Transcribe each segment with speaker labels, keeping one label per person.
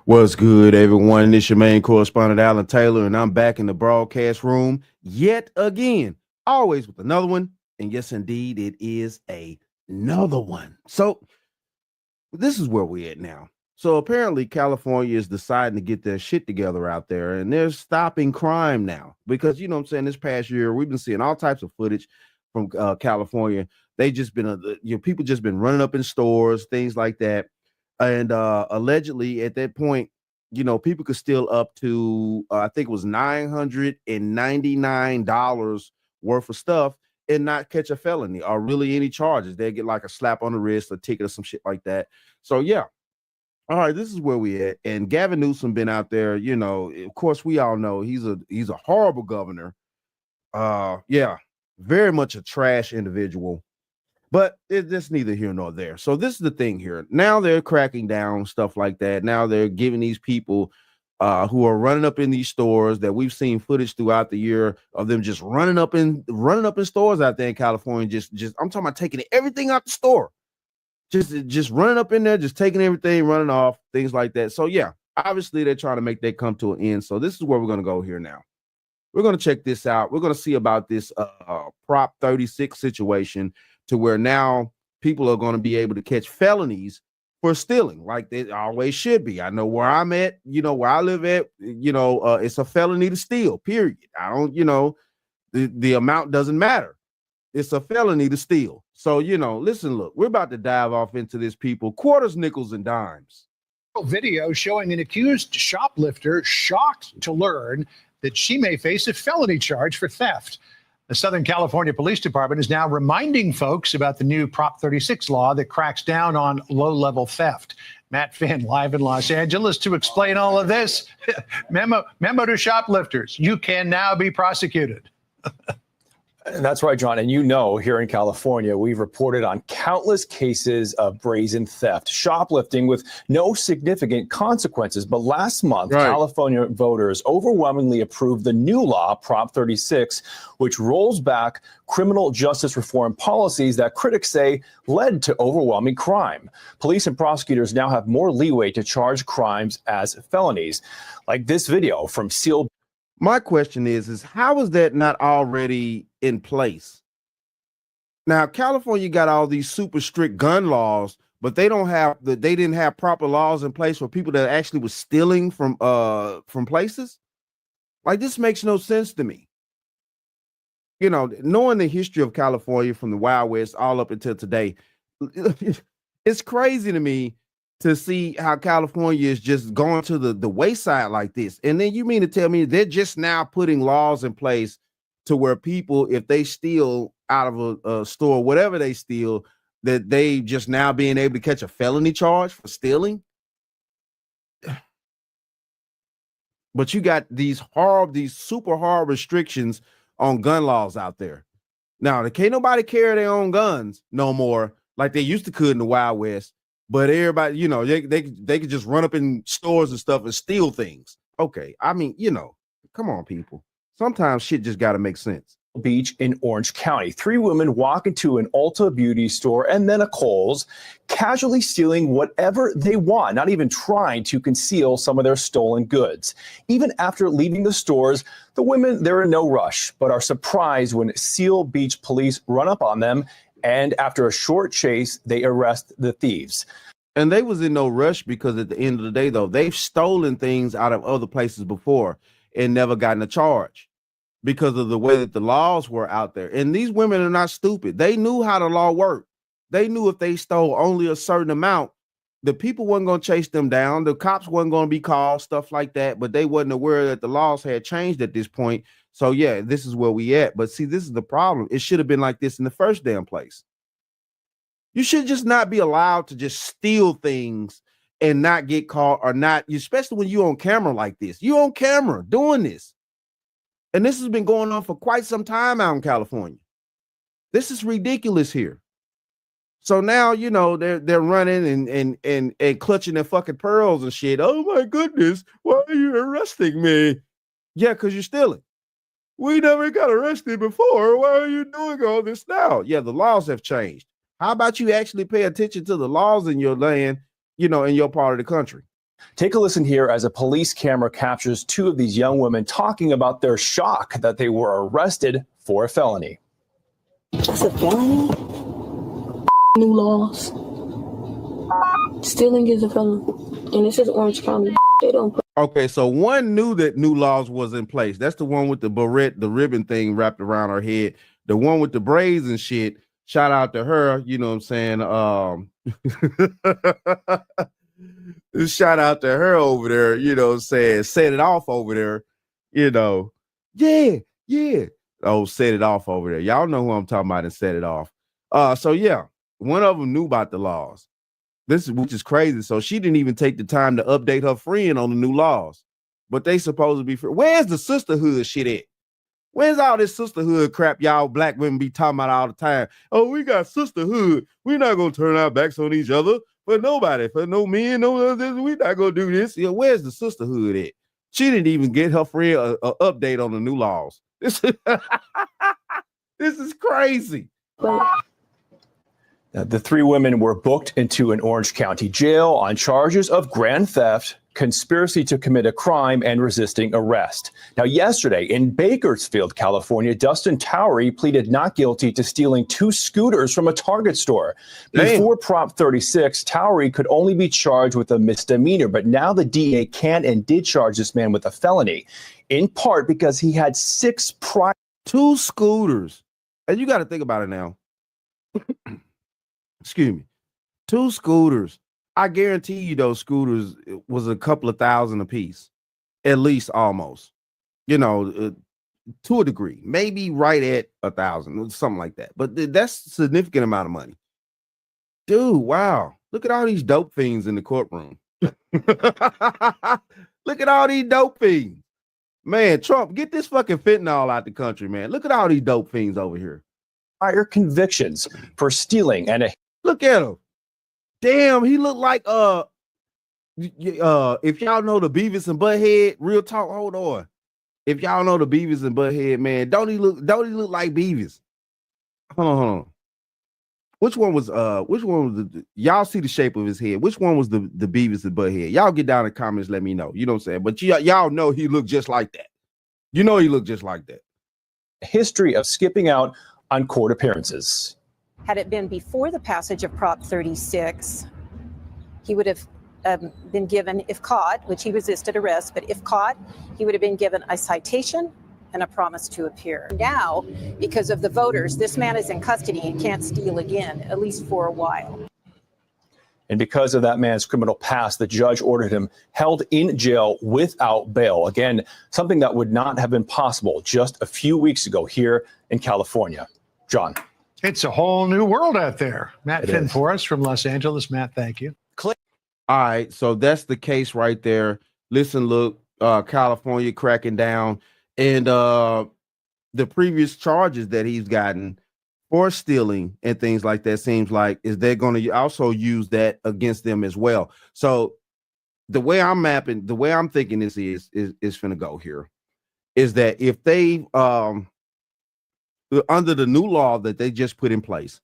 Speaker 1: What's good, everyone? This your main correspondent, Alan Taylor, and I'm back in the broadcast room yet again, always with another one. And yes, indeed, it is another one. So this is where we're at now. So apparently, California is deciding to get their shit together out there, and they're stopping crime now because you know what I'm saying. This past year, we've been seeing all types of footage from California. They just been, people just been running up in stores, things like that, and allegedly at that point, people could steal up to I think it was $999 worth of stuff and not catch a felony or really any charges. They get like a slap on the wrist, a ticket, or some shit like that. So yeah, all right, this is where we at. And Gavin Newsom been out there. Of course, we all know he's a horrible governor. Yeah, very much a trash individual. But it's neither here nor there. So this is the thing here. Now they're cracking down stuff like that. Now they're giving these people who are running up in these stores that we've seen footage throughout the year of them just running up in stores out there in California. Just I'm talking about taking everything out the store. Just running up in there, just taking everything, running off, things like that. So yeah, obviously they're trying to make that come to an end. So this is where we're going to go here now. We're going to check this out. We're going to see about this Prop 36 situation to where now people are going to be able to catch felonies for stealing like they always should be. I know where I'm at, where I live at, it's a felony to steal, period. I don't, the amount doesn't matter. It's a felony to steal. So, listen, look, we're about to dive off into this, people. Quarters, nickels, and dimes.
Speaker 2: Video showing an accused shoplifter shocked to learn that she may face a felony charge for theft. The Southern California Police Department is now reminding folks about the new Prop 36 law that cracks down on low-level theft. Matt Finn, live in Los Angeles to explain all of this. Memo to shoplifters, you can now be prosecuted.
Speaker 3: That's right, John. And here in California, we've reported on countless cases of brazen theft, shoplifting with no significant consequences. But last month, California voters overwhelmingly approved the new law, Prop 36, which rolls back criminal justice reform policies that critics say led to overwhelming crime. Police and prosecutors now have more leeway to charge crimes as felonies, like this video from SEAL.
Speaker 1: My question is how is that not already in place? Now, California got all these super strict gun laws, but they didn't have proper laws in place for people that actually was stealing from places. Like, this makes no sense to me. Knowing the history of California from the Wild West all up until today, it's crazy to me to see how California is just going to the wayside like this. And then you mean to tell me they're just now putting laws in place to where people, if they steal out of a store, whatever they steal, that they just now being able to catch a felony charge for stealing? But you got these super hard restrictions on gun laws out there. Now, can't nobody carry their own guns no more like they used to could in the Wild West. But everybody, they could just run up in stores and stuff and steal things. Okay, I mean, come on, people. Sometimes shit just got to make sense.
Speaker 3: Beach in Orange County. 3 women walk into an Ulta beauty store and then a Kohl's, casually stealing whatever they want, not even trying to conceal some of their stolen goods. Even after leaving the stores, the women, they're in no rush, but are surprised when Seal Beach police run up on them. And after a short chase, they arrest the thieves.
Speaker 1: And they was in no rush because at the end of the day, though, they've stolen things out of other places before and never gotten a charge because of the way that the laws were out there. And these women are not stupid. They knew how the law worked. They knew if they stole only a certain amount, the people wasn't going to chase them down. The cops wasn't going to be called, stuff like that. But they wasn't aware that the laws had changed at this point. So, yeah, this is where we at. But see, this is the problem. It should have been like this in the first damn place. You should just not be allowed to just steal things and not get caught or not, especially when you're on camera like this. You're on camera doing this. And this has been going on for quite some time out in California. This is ridiculous here. So now, they're running and clutching their fucking pearls and shit. Oh, my goodness. Why are you arresting me? Yeah, because you're stealing. We never got arrested before. Why are you doing all this now? Yeah, the laws have changed. How about you actually pay attention to the laws in your land, in your part of the country?
Speaker 3: Take a listen here as a police camera captures two of these young women talking about their shock that they were arrested for a felony.
Speaker 4: It's a felony? New laws. Stealing is a felony. And this is Orange County. They don't put.
Speaker 1: Okay, so one knew that new laws was in place. That's the one with the beret, the ribbon thing wrapped around her head. The one with the braids and shit, shout out to her, you know what I'm saying? Shout out to her over there, you know what I'm saying? Set it off over there, you know. Yeah. Oh, set it off over there. Y'all know who I'm talking about and set it off. So yeah, one of them knew about the laws. Which is crazy. So she didn't even take the time to update her friend on the new laws. But they supposed to be free. Where's the sisterhood shit at? Where's all this sisterhood crap y'all black women be talking about all the time? Oh, we got sisterhood. We're not gonna turn our backs on each other for nobody, for no men, no others. We're not gonna do this. Yeah, where's the sisterhood at? She didn't even get her friend a update on the new laws. This is crazy.
Speaker 3: The three women were booked into an Orange County jail on charges of grand theft, conspiracy to commit a crime, and resisting arrest. Now, yesterday in Bakersfield, California, Dustin Towery pleaded not guilty to stealing 2 scooters from a Target store. Before Prop 36, Towery could only be charged with a misdemeanor, but now the DA can and did charge this man with a felony, in part because he had 6 prior
Speaker 1: 2 scooters. And you got to think about it now. Excuse me, 2 scooters. I guarantee you those scooters was a couple of thousand a piece, at least almost, you know, to a degree, maybe right at 1,000, something like that. But that's a significant amount of money. Dude, wow. Look at all these dope fiends in the courtroom. Look at all these dope fiends. Man, Trump, get this fucking fentanyl out the country, man. Look at all these dope fiends over here.
Speaker 3: Prior convictions for stealing and a
Speaker 1: look at him. Damn, he looked like if y'all know the Beavis and Butthead, real talk, hold on. If y'all know the Beavis and Butthead, man, don't he look like Beavis? Hold on. Which one was the y'all see the shape of his head? Which one was the Beavis and Butthead? Y'all get down in the comments, let me know. You know what I'm saying? But y'all know he looked just like that. You know he looked just like that.
Speaker 3: History of skipping out on court appearances.
Speaker 5: Had it been before the passage of Prop 36, he would have been given, if caught, which he resisted arrest, but if caught, he would have been given a citation and a promise to appear. Now, because of the voters, this man is in custody and can't steal again, at least for a while.
Speaker 3: And because of that man's criminal past, the judge ordered him held in jail without bail. Again, something that would not have been possible just a few weeks ago here in California. John.
Speaker 2: It's a whole new world out there. Matt Finn for us from Los Angeles. Matt, thank you.
Speaker 1: All right, so that's the case right there. Listen, look, California cracking down, and the previous charges that he's gotten for stealing and things like that seems like is they're going to also use that against them as well. So the way I'm thinking this is finna go here is that if they under the new law that they just put in place,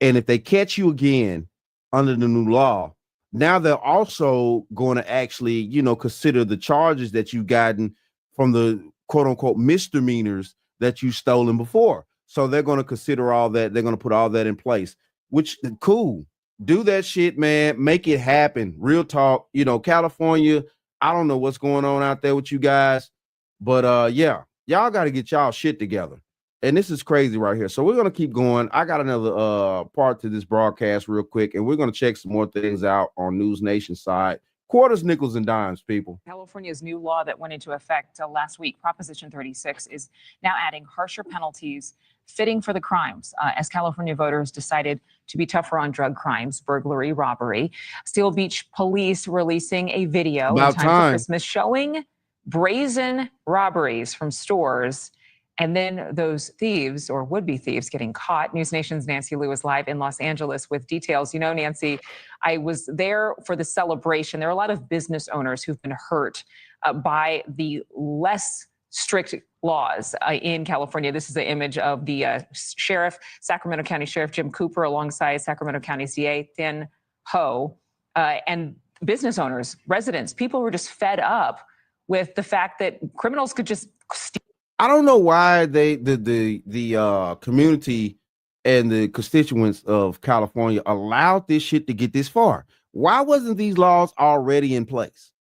Speaker 1: and if they catch you again under the new law, now they're also going to actually, you know, consider the charges that you've gotten from the quote unquote misdemeanors that you stolen before. So they're going to consider all that. They're going to put all that in place, which cool. Do that shit, man. Make it happen. Real talk. You know, California, I don't know what's going on out there with you guys, but yeah, y'all got to get y'all shit together. And this is crazy right here. So we're going to keep going. I got another part to this broadcast real quick, and we're going to check some more things out on News Nation side. Quarters, nickels, and dimes, people.
Speaker 6: California's new law that went into effect last week, Proposition 36, is now adding harsher penalties fitting for the crimes as California voters decided to be tougher on drug crimes, burglary, robbery. Steel Beach police releasing a video in time for Christmas showing brazen robberies from stores. And then those thieves or would-be thieves getting caught. News Nation's Nancy Liu is live in Los Angeles with details. You know, Nancy, I was there for the celebration. There are a lot of business owners who've been hurt by the less strict laws in California. This is the image of the sheriff, Sacramento County Sheriff Jim Cooper, alongside Sacramento County CA Thin Ho. And business owners, residents, people were just fed up with the fact that criminals could just steal.
Speaker 1: I don't know why the community and the constituents of California allowed this shit to get this far. Why wasn't these laws already in place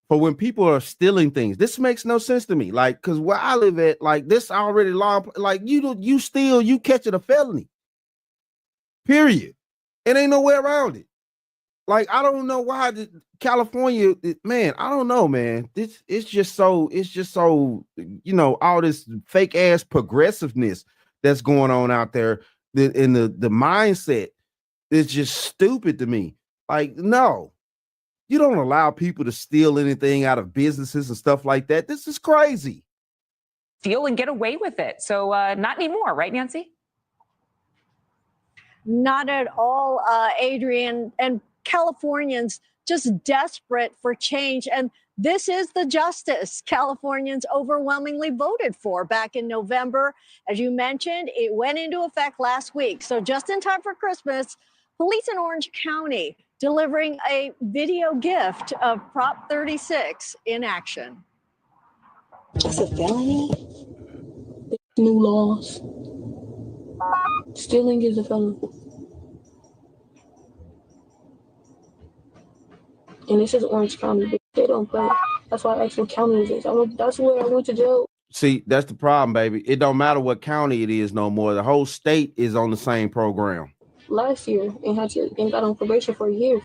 Speaker 1: for when people are stealing things? This makes no sense to me. Like, because where I live at, like, this already law, like, you steal, you catch it a felony. Period. It ain't no way around it. Like, I don't know why California, man, I don't know, man. It's just so, you know, all this fake ass progressiveness that's going on out there. The mindset is just stupid to me. Like, no, you don't allow people to steal anything out of businesses and stuff like that. This is crazy.
Speaker 6: Steal and get away with it. So not anymore, right, Nancy?
Speaker 7: Not at all, Adrian. And Californians just desperate for change. And this is the justice Californians overwhelmingly voted for back in November. As you mentioned, it went into effect last week. So just in time for Christmas, police in Orange County delivering a video gift of Prop 36 in action.
Speaker 4: It's a felony. New laws. Stealing is a felony. And this is Orange County, but they don't play. That's why I asked what county is this. That's where I went to jail.
Speaker 1: See, that's the problem, baby. It don't matter what county it is no more. The whole state is on the same program.
Speaker 4: Last year and got on probation for a year.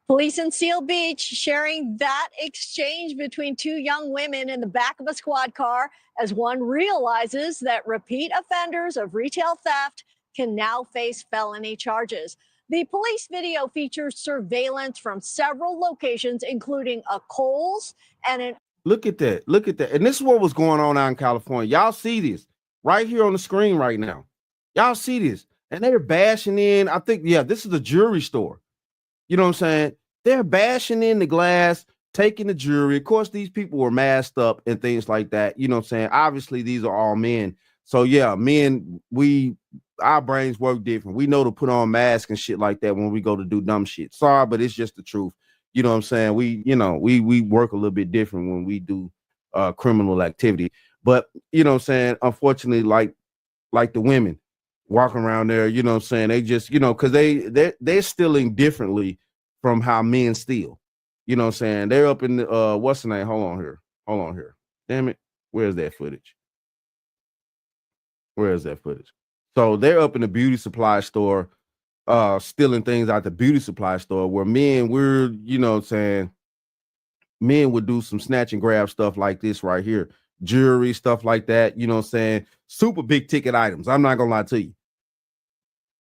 Speaker 7: Police in Seal Beach sharing that exchange between two young women in the back of a squad car as one realizes that repeat offenders of retail theft can now face felony charges. The police video features surveillance from several locations, including a Kohl's and an...
Speaker 1: Look at that. Look at that. And this is what was going on out in California. Y'all see this right here on the screen right now. Y'all see this. And they're bashing in, I think, yeah, this is a jewelry store. You know what I'm saying? They're bashing in the glass, taking the jewelry. Of course, these people were masked up and things like that. You know what I'm saying? Obviously, these are all men. So, yeah, men, our brains work different. We know to put on masks and shit like that when we go to do dumb shit. Sorry, but it's just the truth. You know what I'm saying? We work a little bit different when we do criminal activity. But, you know what I'm saying? Unfortunately, like the women walking around there, you know what I'm saying? They just, you know, because they're stealing differently from how men steal. You know what I'm saying? They're up in the, what's the name? Hold on here. Damn it. Where's that footage? So they're up in the beauty supply store, stealing things out the beauty supply store where men, you know what I'm saying? Men would do some snatch and grab stuff like this right here. Jewelry, stuff like that. You know what I'm saying? Super big ticket items. I'm not going to lie to you.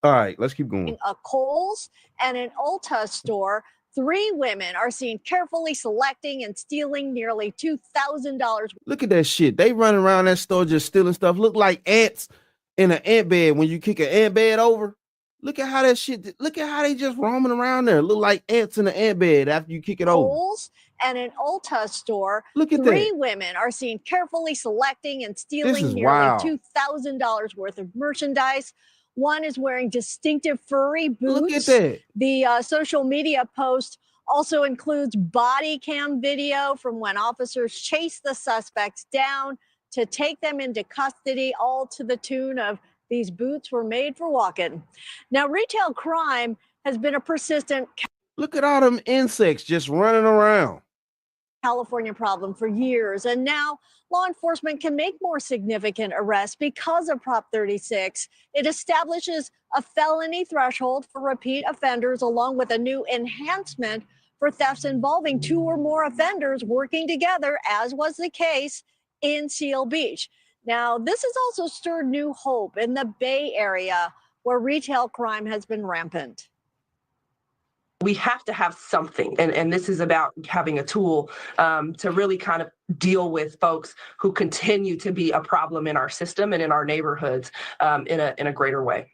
Speaker 1: All right, let's keep going.
Speaker 7: A Kohl's and an Ulta store. 3 women are seen carefully selecting and stealing nearly $2,000.
Speaker 1: Look at that shit. They running around that store just stealing stuff. Look like ants in an ant bed when you kick an ant bed over. Look at how they just roaming around there. Look like ants in an ant bed after you kick it over.
Speaker 7: Kohl's and an Ulta store.
Speaker 1: Look at
Speaker 7: 3
Speaker 1: that.
Speaker 7: women are seen carefully selecting and stealing nearly
Speaker 1: wild.
Speaker 7: $2,000 worth of merchandise. One is wearing distinctive furry boots.
Speaker 1: Look at that.
Speaker 7: The social media post also includes body cam video from when officers chased the suspects down to take them into custody, all to the tune of these boots were made for walking. Now, retail crime has been a persistent...
Speaker 1: Look at all them insects just running around.
Speaker 7: California problem for years, and now law enforcement can make more significant arrests because of Prop 36. It establishes a felony threshold for repeat offenders, along with a new enhancement for thefts involving 2 or more offenders working together, as was the case in Seal Beach. Now, this has also stirred new hope in the Bay Area, where retail crime has been rampant.
Speaker 8: We have to have something, and this is about having a tool to really kind of deal with folks who continue to be a problem in our system and in our neighborhoods in a greater way.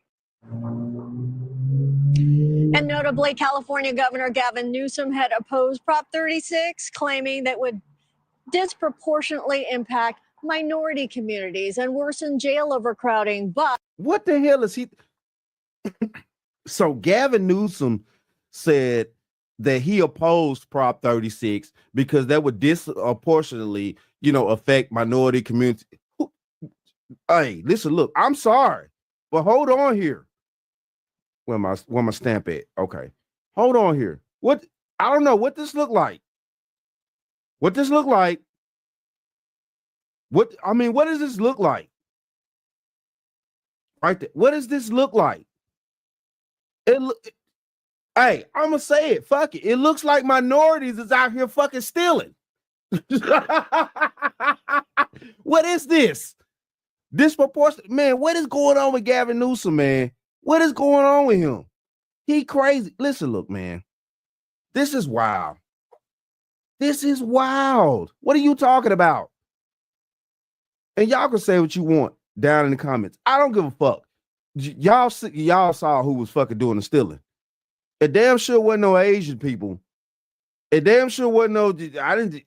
Speaker 7: And notably, California Governor Gavin Newsom had opposed Prop 36, claiming that would disproportionately impact minority communities and worsen jail overcrowding. But
Speaker 1: what the hell is he? So Gavin Newsom said that he opposed Prop 36 because that would disproportionately, affect minority community. Hey, listen, look, I'm sorry, but hold on here. Where my stamp at? Okay. Hold on here. What? I don't know what this look like. What this look like? What does this look like? Right there. What does this look like? Hey, I'm gonna say it. Fuck it. It looks like minorities is out here fucking stealing. What is this? Disproportionate, man. What is going on with Gavin Newsom, man? What is going on with him? He crazy. Listen, look, man. This is wild. This is wild. What are you talking about? And y'all can say what you want down in the comments. I don't give a fuck. Y'all saw who was fucking doing the stealing. It damn sure wasn't no Asian people. It damn sure wasn't no. I didn't.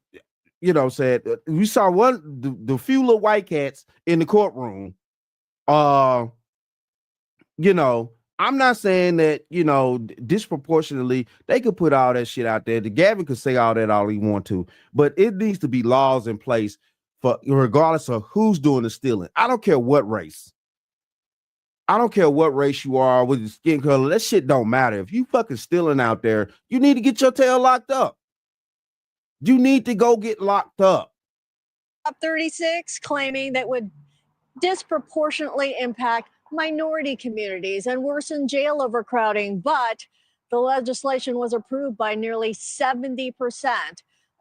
Speaker 1: Said we saw the few little white cats in the courtroom. I'm not saying that, disproportionately they could put all that shit out there. The Gavin could say all that all he want to, but it needs to be laws in place for regardless of who's doing the stealing. I don't care what race. I don't care what race you are with your skin color. That shit don't matter. If you fucking stealing out there, you need to get your tail locked up. You need to go get locked up.
Speaker 7: Prop 36 claiming that would disproportionately impact minority communities and worsen jail overcrowding, but the legislation was approved by nearly 70%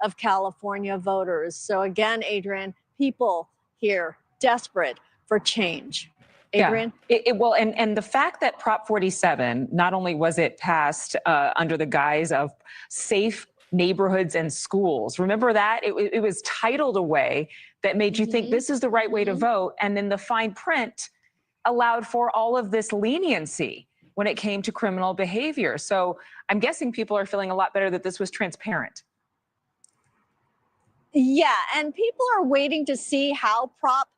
Speaker 7: of California voters. So again, Adrian, people here desperate for change. Adrian?
Speaker 6: Yeah. Well, and the fact that Prop 47, not only was it passed under the guise of safe neighborhoods and schools, remember that? It was titled a way that made you think this is the right way to vote. And then the fine print allowed for all of this leniency when it came to criminal behavior. So I'm guessing people are feeling a lot better that this was transparent.
Speaker 7: Yeah, and people are waiting to see how Prop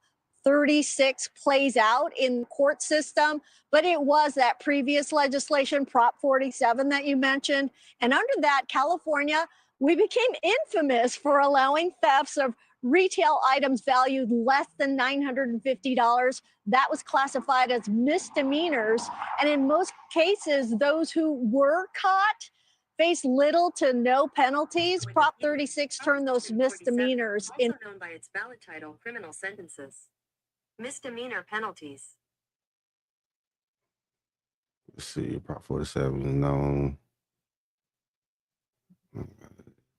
Speaker 7: 36 plays out in the court system, but it was that previous legislation, Prop 47, that you mentioned. And under that, California, we became infamous for allowing thefts of retail items valued less than $950. That was classified as misdemeanors. And in most cases, those who were caught face little to no penalties. Prop 36 turned those misdemeanors
Speaker 9: also known by its ballot title, criminal sentences. Misdemeanor penalties.
Speaker 1: Let's see, Prop 47 is known.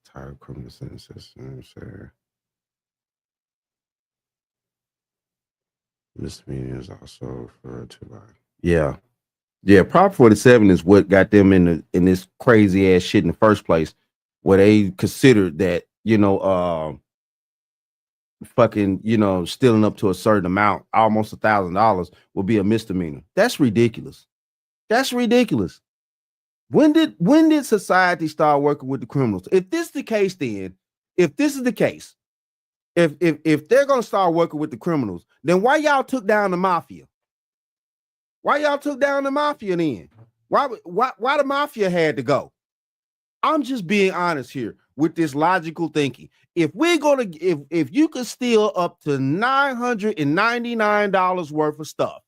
Speaker 1: Title criminal sentences. Misdemeanors also referred to by. Yeah. Prop 47 is what got them in this crazy ass shit in the first place, where they considered that fucking stealing up to a certain amount, almost $1,000, will be a misdemeanor. That's ridiculous. That's ridiculous. When did society start working with the criminals? If this is the case, if they're gonna start working with the criminals, then why y'all took down the mafia? Why y'all took down the mafia then? Why the mafia had to go? I'm just being honest here with this logical thinking. If you could steal up to $999 worth of stuff,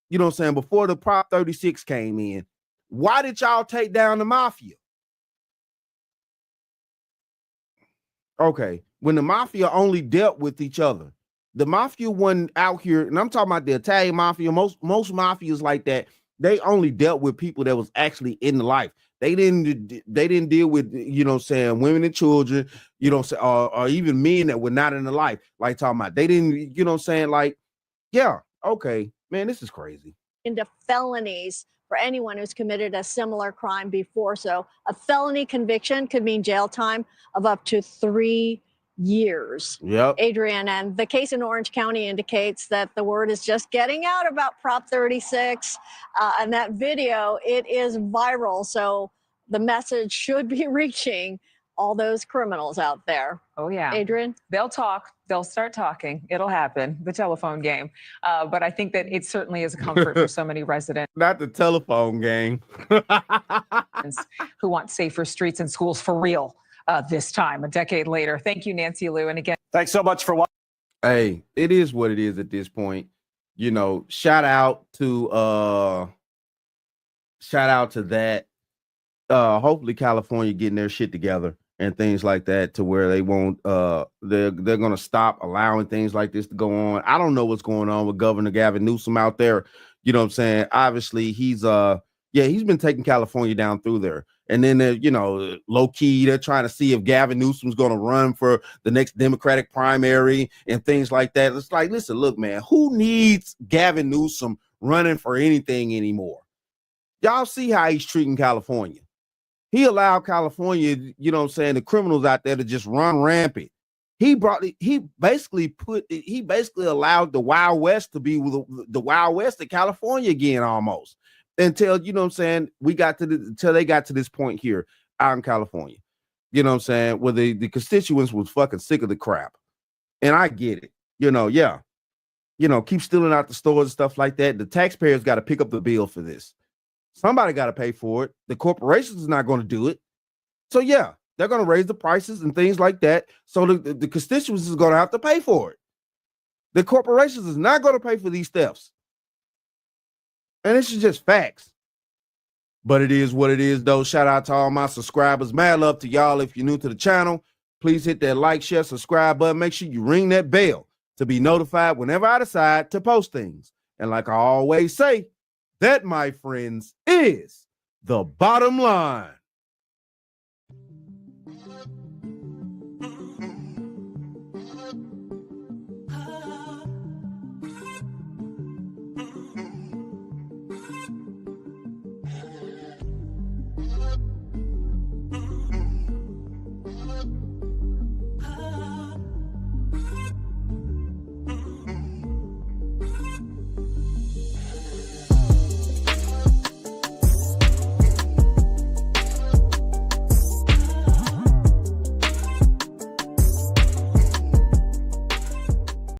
Speaker 1: before the Prop 36 came in, why did y'all take down the mafia? Okay, when the mafia only dealt with each other, the mafia wasn't out here, and I'm talking about the Italian mafia. Most mafias like that, they only dealt with people that was actually in the life. They didn't deal with, women and children, or even men that were not in the life. Like talking about, they didn't, yeah, okay, man, this is crazy.
Speaker 7: Into felonies for anyone who's committed a similar crime before. So a felony conviction could mean jail time of up to 3 years.
Speaker 1: Yep.
Speaker 7: Adrian, and the case in Orange County indicates that the word is just getting out about Prop 36. And that video, it is viral. So the message should be reaching all those criminals out there.
Speaker 6: Oh, yeah.
Speaker 7: Adrian?
Speaker 6: They'll talk. They'll start talking. It'll happen. The telephone game. But I think that it certainly is a comfort for so many residents.
Speaker 1: Not the telephone game.
Speaker 6: Who want safer streets and schools for real this time, a decade later. Thank you, Nancy Liu. And again,
Speaker 3: Thanks so much for watching.
Speaker 1: Hey, it is what it is at this point. You know, shout out to that. Hopefully California getting their shit together and things like that to where they won't they're gonna stop allowing things like this to go on. I don't know what's going on with Governor Gavin Newsom out there. You know what I'm saying? Obviously, he's been taking California down through there. And then low key, they're trying to see if Gavin Newsom's gonna run for the next Democratic primary and things like that. It's like, listen, look, man, who needs Gavin Newsom running for anything anymore? Y'all see how he's treating California. He allowed California, you know what I'm saying, the criminals out there to just run rampant. He basically allowed the Wild West to be the Wild West of California again, almost, until, you know what I'm saying, until they got to this point here out in California. You know what I'm saying, where the constituents was fucking sick of the crap. And I get it. Keep stealing out the stores and stuff like that. The taxpayers got to pick up the bill for this. Somebody got to pay for it. The corporations is not going to do it. So, yeah, they're going to raise the prices and things like that. So the constituents is going to have to pay for it. The corporations is not going to pay for these thefts. And this is just facts. But it is what it is, though. Shout out to all my subscribers. Mad love to y'all. If you're new to the channel, please hit that like, share, subscribe button. Make sure you ring that bell to be notified whenever I decide to post things. And like I always say, that, my friends, is the bottom line.